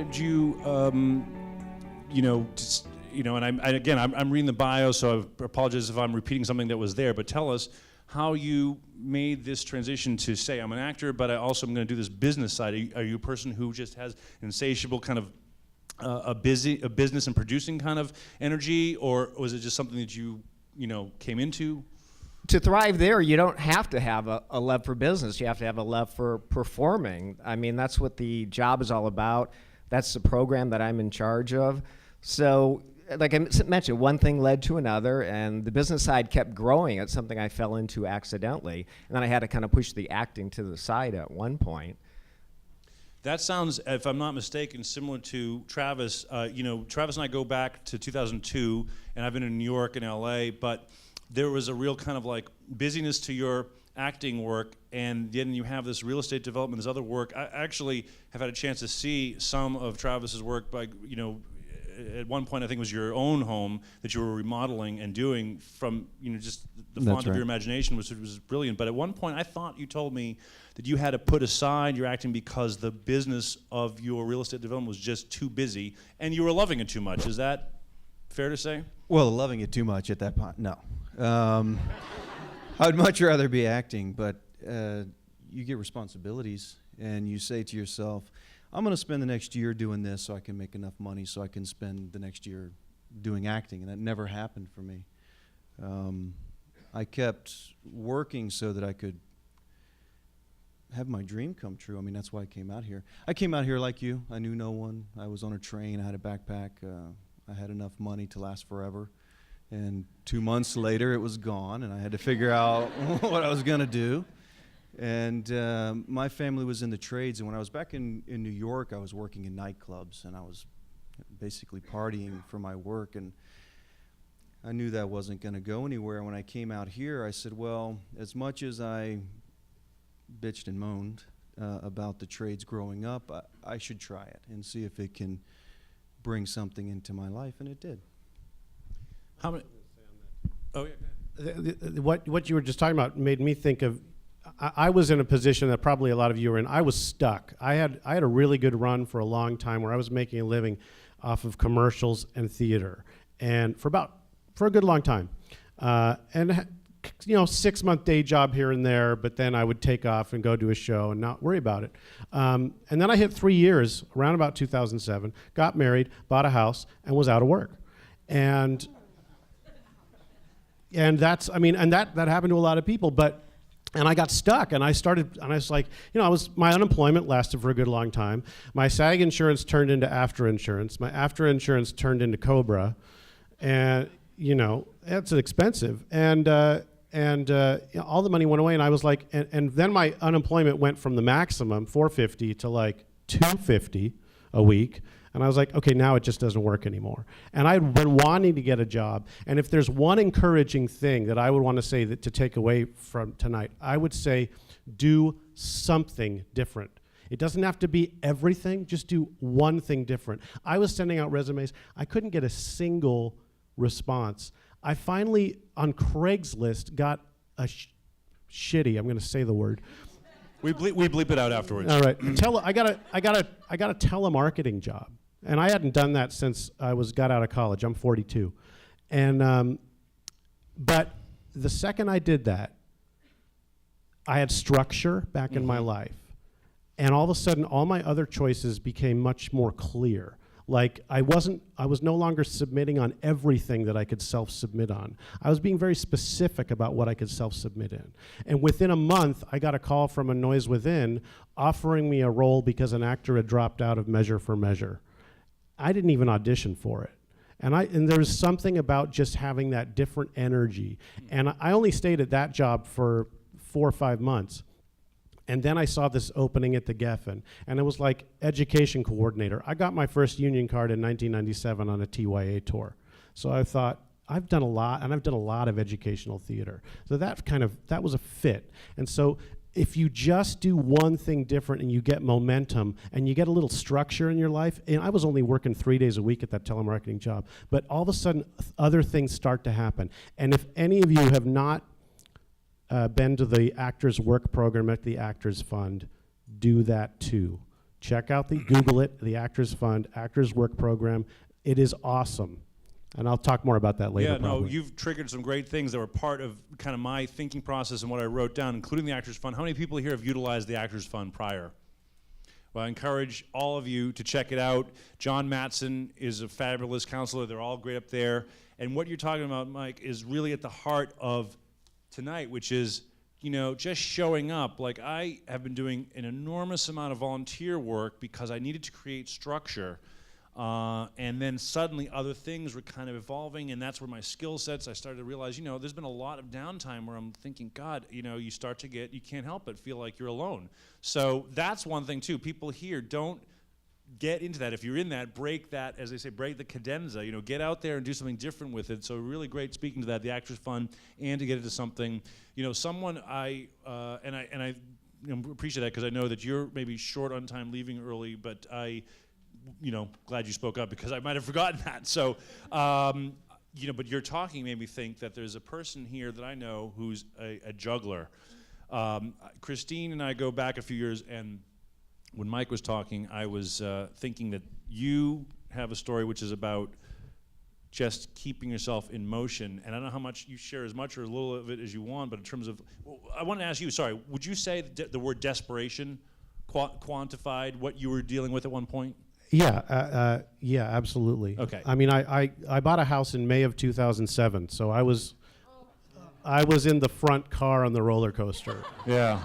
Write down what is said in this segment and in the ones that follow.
did you, and I'm reading the bio, so I apologize if I'm repeating something that was there, but tell us how you made this transition to say, I'm an actor, but I also am going to do this business side. Are you a person who just has insatiable kind of a business and producing kind of energy, or was it just something that you came into? To thrive there, you don't have to have a love for business. You have to have a love for performing. I mean, that's what the job is all about. That's the program that I'm in charge of. So, like I mentioned, one thing led to another, and the business side kept growing. It's something I fell into accidentally. And then I had to kind of push the acting to the side at one point. That sounds, if I'm not mistaken, similar to Travis. Travis and I go back to 2002, and I've been in New York and LA, but there was a real kind of like busyness to your acting work, and then you have this real estate development, this other work. I actually have had a chance to see some of Travis's work by, at one point I think it was your own home that you were remodeling and doing from, just the font of your imagination, which was brilliant. But at one point I thought you told me that you had to put aside your acting because the business of your real estate development was just too busy and you were loving it too much. Is that fair to say? Well, loving it too much at that point, no. I'd much rather be acting, but you get responsibilities and you say to yourself, I'm going to spend the next year doing this so I can make enough money so I can spend the next year doing acting, and that never happened for me. I kept working so that I could have my dream come true. I mean, that's why I came out here. I came out here like you. I knew no one. I was on a train. I had a backpack. I had enough money to last forever. And 2 months later, it was gone, and I had to figure out what I was going to do. And my family was in the trades, and when I was back in New York, I was working in nightclubs, and I was basically partying for my work, and I knew that wasn't going to go anywhere. When I came out here, I said, well, as much as I bitched and moaned about the trades growing up, I should try it and see if it can bring something into my life, and it did. How many? Oh, yeah. What you were just talking about made me think of, I was in a position that probably a lot of you were in. I was stuck. I had a really good run for a long time where I was making a living off of commercials and theater, and for a good long time, and 6-month day job here and there. But then I would take off and go do a show and not worry about it. And then I hit 3 years around about 2007. Got married, bought a house, and was out of work, and that's, that happened to a lot of people, and I got stuck, and I was like, my unemployment lasted for a good long time. My SAG insurance turned into AFTRA insurance. My AFTRA insurance turned into COBRA, and, it's expensive. And all the money went away, and I was like, and then my unemployment went from the maximum, $450, to like $250 a week. And I was like, okay, now it just doesn't work anymore. And I'd been wanting to get a job. And if there's one encouraging thing that I would want to say to take away from tonight, I would say do something different. It doesn't have to be everything, just do one thing different. I was sending out resumes. I couldn't get a single response. I finally, on Craigslist, got a shitty, I'm going to say the word. We bleep it out afterwards. All right. I got a telemarketing job. And I hadn't done that since I got out of college. I'm 42. And but the second I did that, I had structure back in my life. And all of a sudden, all my other choices became much more clear. Like I was no longer submitting on everything that I could self-submit on. I was being very specific about what I could self-submit in. And within a month, I got a call from A Noise Within offering me a role because an actor had dropped out of Measure for Measure. I didn't even audition for it. And there was something about just having that different energy. And I only stayed at that job for 4 or 5 months. And then I saw this opening at the Geffen, and it was like education coordinator. I got my first union card in 1997 on a TYA tour. So I thought, I've done a lot, and I've done a lot of educational theater. So that was a fit. And so if you just do one thing different and you get momentum and you get a little structure in your life, and I was only working 3 days a week at that telemarketing job, but all of a sudden other things start to happen. And if any of you have not been to the Actors Work Program at the Actors Fund, do that too. Google it, the Actors Fund, Actors Work Program. It is awesome. And I'll talk more about that later. Yeah, no, probably. you've triggered some great things that were part of kind of my thinking process and what I wrote down, including the Actors Fund. How many people here have utilized the Actors Fund prior? Well, I encourage all of you to check it out. John Mattson is a fabulous counselor. They're all great up there. And what you're talking about, Mike, is really at the heart of tonight, which is, you know, just showing up. Like, I have been doing an enormous amount of volunteer work because I needed to create structure. And then suddenly other things were kind of evolving, and that's where my skill sets, I started to realize, you know, there's been a lot of downtime where I'm thinking, God, you know, you can't help but feel like you're alone. So that's one thing too. People here, don't get into that. If you're in that, break that, as they say, break the cadenza, you know, get out there and do something different with it. So really great speaking to that, the Actors Fund, and to get into something, you know, someone I appreciate that because I know that you're maybe short on time leaving early, but glad you spoke up because I might have forgotten that. So, but your talking made me think that there's a person here that I know who's a juggler. Christine and I go back a few years, and when Mike was talking, I was thinking that you have a story which is about just keeping yourself in motion. And I don't know how much you share, as much or as little of it as you want, but in terms of, I want to ask you, sorry, would you say the word desperation quantified what you were dealing with at one point? Yeah, absolutely. Okay. I mean, I bought a house in May of 2007, so I was in the front car on the roller coaster. Yeah.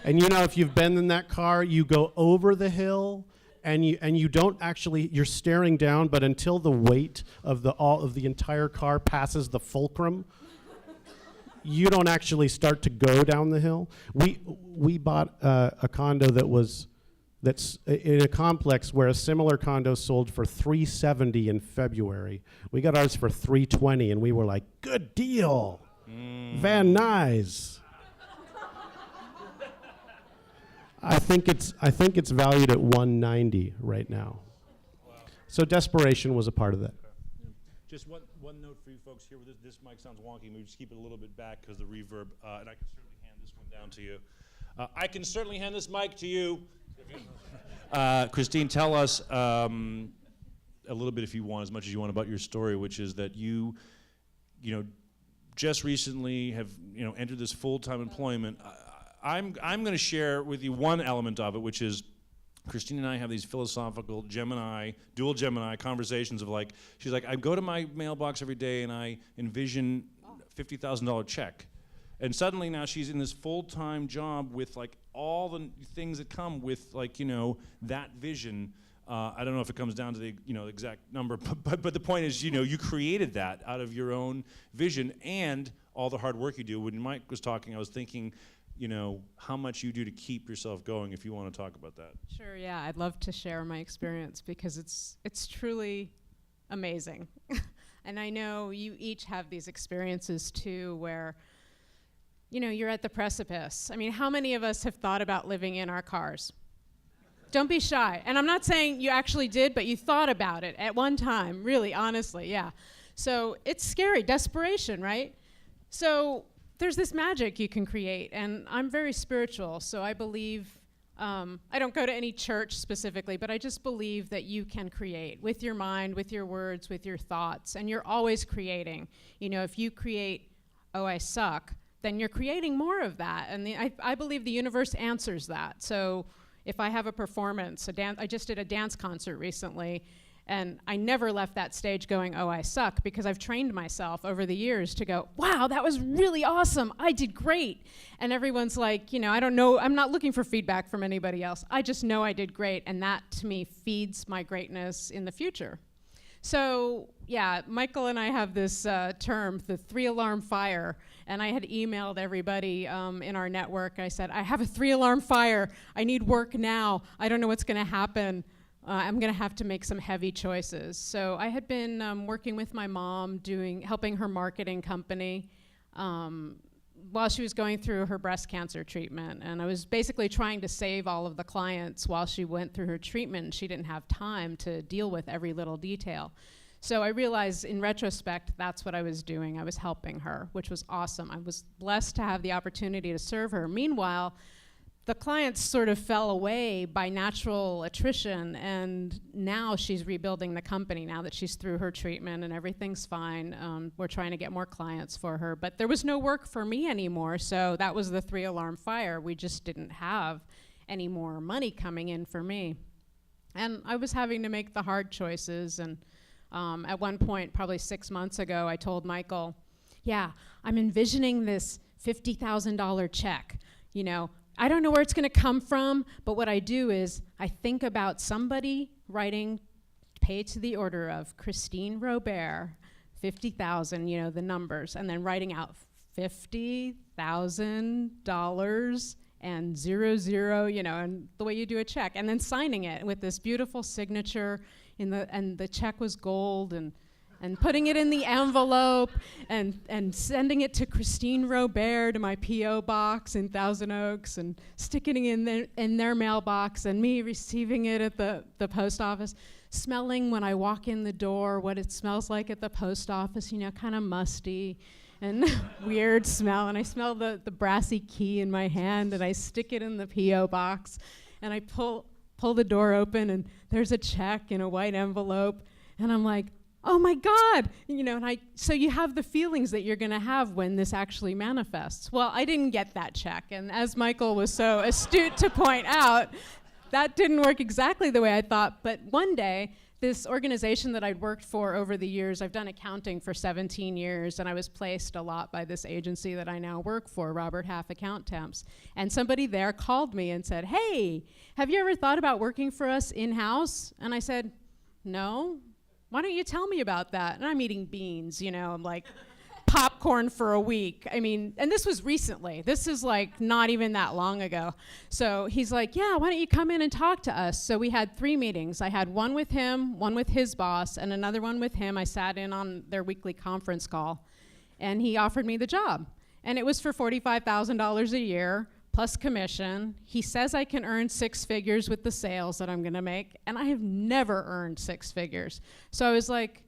And you know, if you've been in that car, you go over the hill, and you don't actually, you're staring down, but until the weight of the entire car passes the fulcrum, you don't actually start to go down the hill. We bought a condo that's in a complex where a similar condo sold for $370 in February. We got ours for $320, and we were like, good deal, Van Nuys. I think it's valued at $190 right now. Wow. So desperation was a part of that. Okay. Just one note for you folks here. This mic sounds wonky. Maybe just keep it a little bit back because of the reverb, and I can certainly hand this one down to you. I can certainly hand this mic to you. Christine, tell us a little bit, if you want, as much as you want, about your story, which is that you just recently have entered this full-time employment. I'm going to share with you one element of it, which is Christine and I have these philosophical dual Gemini conversations of like, she's like, I go to my mailbox every day and I envision $50,000 check. And suddenly now she's in this full-time job with like all the things that come with like, that vision. I don't know if it comes down to the exact number, but the point is, you created that out of your own vision and all the hard work you do. When Mike was talking, I was thinking, how much you do to keep yourself going, if you want to talk about that. Sure, yeah, I'd love to share my experience because it's truly amazing. And I know you each have these experiences too where you're at the precipice. I mean, how many of us have thought about living in our cars? Don't be shy. And I'm not saying you actually did, but you thought about it at one time, really, honestly, yeah. So it's scary, desperation, right? So there's this magic you can create, and I'm very spiritual, so I believe, I don't go to any church specifically, but I just believe that you can create with your mind, with your words, with your thoughts, and you're always creating. If you create, oh, I suck, then you're creating more of that, and I believe the universe answers that. So if I have a performance, I just did a dance concert recently, and I never left that stage going, oh, I suck, because I've trained myself over the years to go, wow, that was really awesome. I did great. And everyone's like, I don't know. I'm not looking for feedback from anybody else. I just know I did great. And that, to me, feeds my greatness in the future. So, yeah, Michael and I have this term, the 3-alarm fire. And I had emailed everybody in our network. I said, I have a 3-alarm fire. I need work now. I don't know what's going to happen. I'm going to have to make some heavy choices. So I had been working with my mom, helping her marketing company while she was going through her breast cancer treatment. And I was basically trying to save all of the clients while she went through her treatment. She didn't have time to deal with every little detail. So I realized in retrospect, that's what I was doing. I was helping her, which was awesome. I was blessed to have the opportunity to serve her. Meanwhile, the clients sort of fell away by natural attrition, and now she's rebuilding the company now that she's through her treatment and everything's fine. We're trying to get more clients for her, but there was no work for me anymore, so that was the 3-alarm fire. We just didn't have any more money coming in for me. And I was having to make the hard choices, and at one point, probably 6 months ago, I told Michael, yeah, I'm envisioning this $50,000 check, you know, I don't know where it's going to come from, but what I do is I think about somebody writing, pay to the order of Christine Robert, 50,000, you know, the numbers, and then writing out $50,000 and 00, you know, and the way you do a check, and then signing it with this beautiful signature and the check was gold, and putting it in the envelope and sending it to Christine Robert to my P.O. box in Thousand Oaks and sticking it in their mailbox, and me receiving it at the post office, smelling when I walk in the door what it smells like at the post office, you know, kind of musty and weird smell. And I smell the brassy key in my hand, and I stick it in the P.O. box, and I pull the door open, and there's a check in a white envelope, and I'm like, oh my God, you know, so you have the feelings that you're gonna have when this actually manifests. Well, I didn't get that check, and as Michael was so astute to point out, that didn't work exactly the way I thought, but one day, this organization that I'd worked for over the years, I've done accounting for 17 years, and I was placed a lot by this agency that I now work for, Robert Half Account Temps, and somebody there called me and said, hey, have you ever thought about working for us in-house? And I said, no. Why don't you tell me about that? And I'm eating beans, you know, I'm like popcorn for a week. I mean, and this was recently. This is like not even that long ago. So he's like, yeah, why don't you come in and talk to us? So we had 3 meetings. I had one with him, one with his boss, and another one with him. I sat in on their weekly conference call, and he offered me the job. And it was for $45,000 a year, plus commission. He says I can earn 6 figures with the sales that I'm gonna make, and I have never earned 6 figures. So I was like,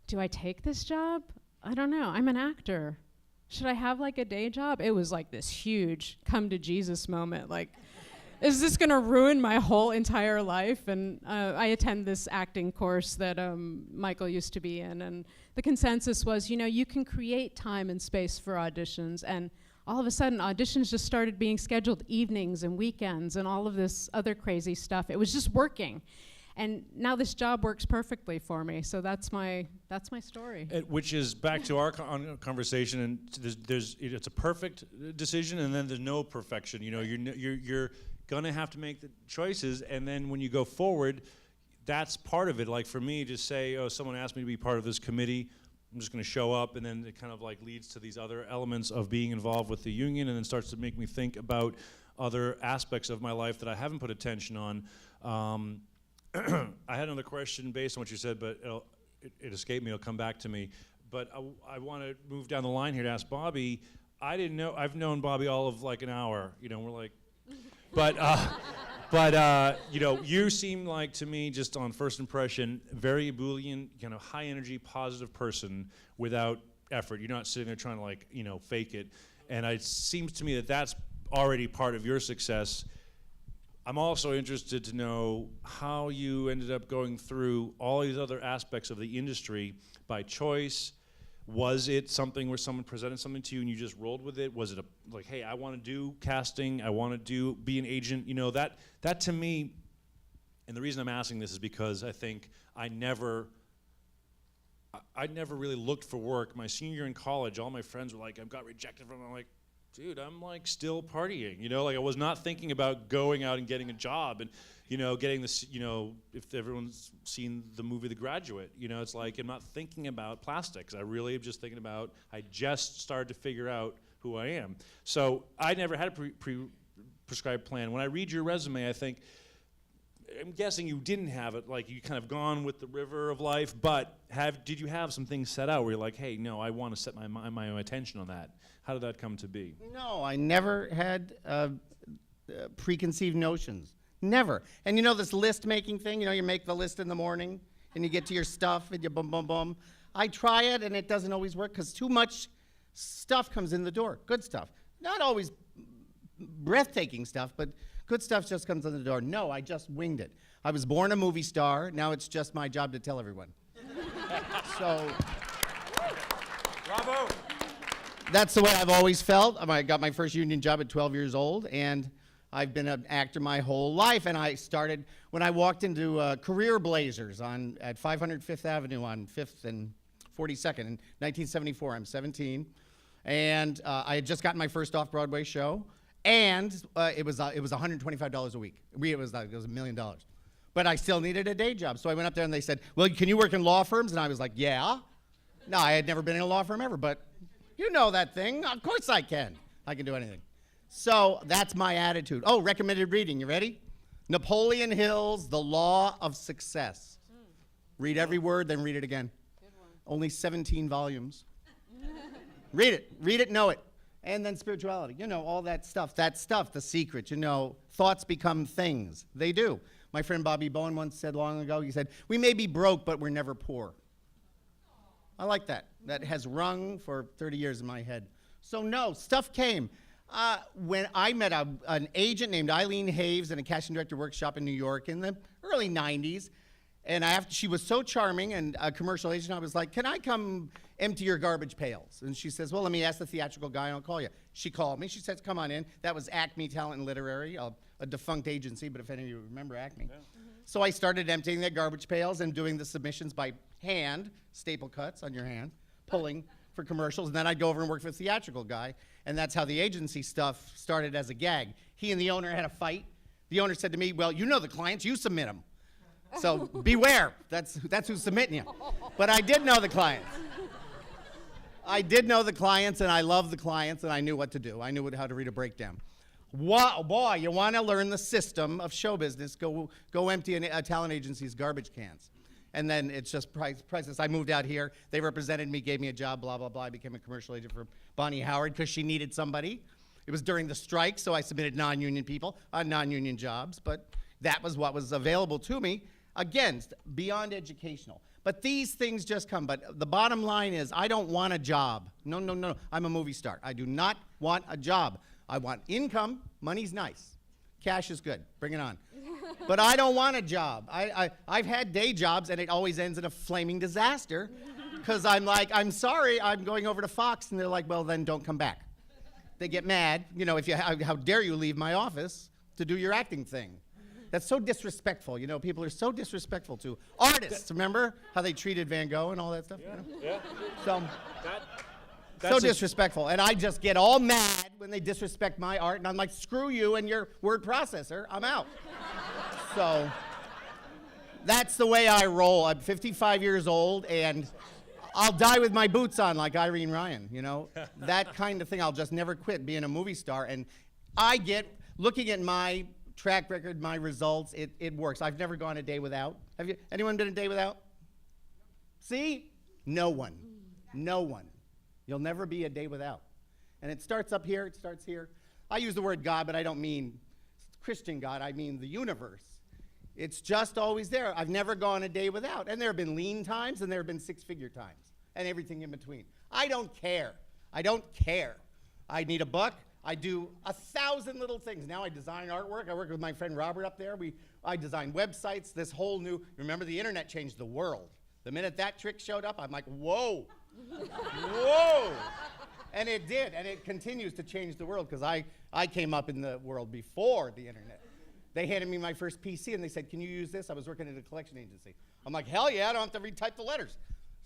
do I take this job? I don't know, I'm an actor. Should I have like a day job? It was like this huge come to Jesus moment, like, is this gonna ruin my whole entire life? And I attend this acting course that Michael used to be in, and the consensus was, you know, you can create time and space for auditions, and all of a sudden, auditions just started being scheduled evenings and weekends and all of this other crazy stuff. It was just working. And now this job works perfectly for me. So that's my story. Which is back to our conversation, and it's a perfect decision, and then there's no perfection. You know, you're gonna have to make the choices, and then when you go forward, that's part of it. Like for me, just say, oh, someone asked me to be part of this committee, I'm just going to show up, and then it kind of like leads to these other elements of being involved with the union, and then starts to make me think about other aspects of my life that I haven't put attention on. I had another question based on what you said, but it escaped me. It'll come back to me. But I want to move down the line here to ask Bobby. I didn't know. I've known Bobby all of like an hour. You know, we're like, but you know, you seem like to me, just on first impression, very ebullient, kind of high energy, positive person without effort. You're not sitting there trying to like, you know, fake it. And it seems to me that that's already part of your success. I'm also interested to know how you ended up going through all these other aspects of the industry by choice. Was it something where someone presented something to you and you just rolled with it? Was it like, hey, I want to do casting, I want to be an agent? You know, that to me, and the reason I'm asking this is because I think I never really looked for work. My senior year in college, all my friends were like, I got rejected from it. I'm like, dude, I'm like still partying, you know? Like I was not thinking about going out and getting a job and, you know, getting this, you know, if everyone's seen the movie The Graduate, you know, it's like I'm not thinking about plastics. I really am just thinking about, I just started to figure out who I am. So I never had a prescribed plan. When I read your resume, I think, I'm guessing you didn't have it, like you kind of gone with the river of life, but did you have some things set out where you're like, hey, no, I want to set my own attention on that? How did that come to be? No, I never had preconceived notions. Never. And you know this list making thing, you know, you make the list in the morning and you get to your stuff and you boom, boom, boom. I try it and it doesn't always work because too much stuff comes in the door, good stuff. Not always breathtaking stuff, but good stuff just comes in the door. No, I just winged it. I was born a movie star. Now it's just my job to tell everyone. So, Bravo. that's the way I've always felt. I got my first union job at 12 years old, and I've been an actor my whole life. And I started when I walked into Career Blazers at 500 Fifth Avenue on 5th and 42nd in 1974. I'm 17, and I had just gotten my first off-Broadway show, and it was $125 a week. It was $1 million. But I still needed a day job, so I went up there and they said, "Well, can you work in law firms?" And I was like, "Yeah." No, I had never been in a law firm ever, but you know that thing. Of course I can. I can do anything. So that's my attitude. Oh, recommended reading. You ready? Napoleon Hill's The Law of Success. Read every word, then read it again. Only 17 volumes. Read it, know it. And then spirituality, all that stuff, The Secret, thoughts become things. They do. My friend Bobby Bowen once said long ago, he said, "We may be broke, but we're never poor." I like that. That has rung for 30 years in my head. So no, stuff came. When I met an agent named Eileen Haves in a casting director workshop in New York in the early 90s, and she was so charming and a commercial agent, I was like, "Can I come empty your garbage pails?" And she says, "Well, let me ask the theatrical guy and I'll call you." She called me. She says, "Come on in." That was Acme Talent and Literary, a defunct agency, but if any of you remember Acme. Yeah. So I started emptying their garbage pails and doing the submissions by hand, staple cuts on your hand, pulling for commercials, and then I'd go over and work for the theatrical guy, and that's how the agency stuff started as a gag. He and the owner had a fight. The owner said to me, "Well, you know the clients, you submit them. So beware, that's who's submitting you." But I did know the clients. And I loved the clients, and I knew what to do. I knew how to read a breakdown. Wow, boy, you want to learn the system of show business, go empty a talent agency's garbage cans. And then it's just priceless. I moved out here. They represented me, gave me a job, blah, blah, blah. I became a commercial agent for Bonnie Howard because she needed somebody. It was during the strike, so I submitted non-union people on non-union jobs. But that was what was available to me. Again, beyond educational. But these things just come. But the bottom line is I don't want a job. No. I'm a movie star. I do not want a job. I want income. Money's nice. Cash is good. Bring it on. But I don't want a job. I've had day jobs, and it always ends in a flaming disaster because I'm like, "I'm sorry, I'm going over to Fox." And they're like, "Well, then don't come back." They get mad. How dare you leave my office to do your acting thing? That's so disrespectful. People are so disrespectful to artists. Remember how they treated Van Gogh and all that stuff? Yeah. So, so disrespectful. And I just get all mad when they disrespect my art, and I'm like, "Screw you and your word processor. I'm out." So that's the way I roll. I'm 55 years old, and I'll die with my boots on like Irene Ryan, That kind of thing. I'll just never quit being a movie star. And looking at my track record, my results, it works. I've never gone a day without. Anyone been a day without? See? No one. You'll never be a day without. And it starts up here, it starts here. I use the word God, but I don't mean Christian God, I mean the universe. It's just always there. I've never gone a day without. And there have been lean times, and there have been six-figure times, and everything in between. I don't care. I need a buck. I do 1,000 little things. Now I design artwork. I work with my friend Robert up there. I design websites, this whole new, remember the internet changed the world. The minute that trick showed up, I'm like, whoa. And it did, and it continues to change the world because I came up in the world before the internet. They handed me my first PC, and they said, "Can you use this?" I was working at a collection agency. I'm like, hell yeah, I don't have to retype the letters.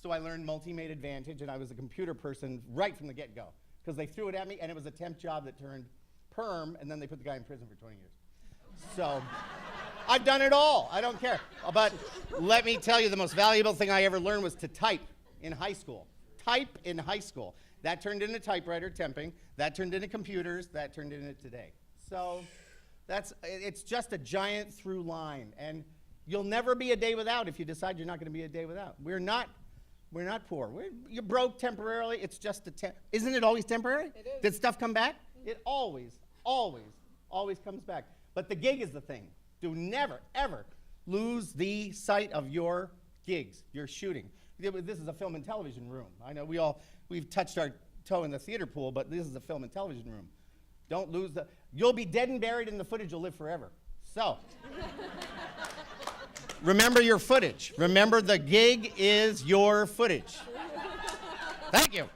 So I learned Multimate Advantage, and I was a computer person right from the get-go because they threw it at me, and it was a temp job that turned perm, and then they put the guy in prison for 20 years. So I've done it all. I don't care. But let me tell you, the most valuable thing I ever learned was to type in high school. That turned into typewriter temping. That turned into computers. That turned into today. So it's just a giant through line. And you'll never be a day without if you decide you're not going to be a day without. We're not poor. You're broke temporarily. It's just isn't it always temporary? It is. Did stuff come back? It always comes back. But the gig is the thing. Do never, ever lose the sight of your gigs, your shooting. This is a film and television room. I know we've touched our toe in the theater pool, but this is a film and television room. Don't lose the, you'll be dead and buried and the footage will live forever. So, remember your footage. Remember the gig is your footage. Thank you.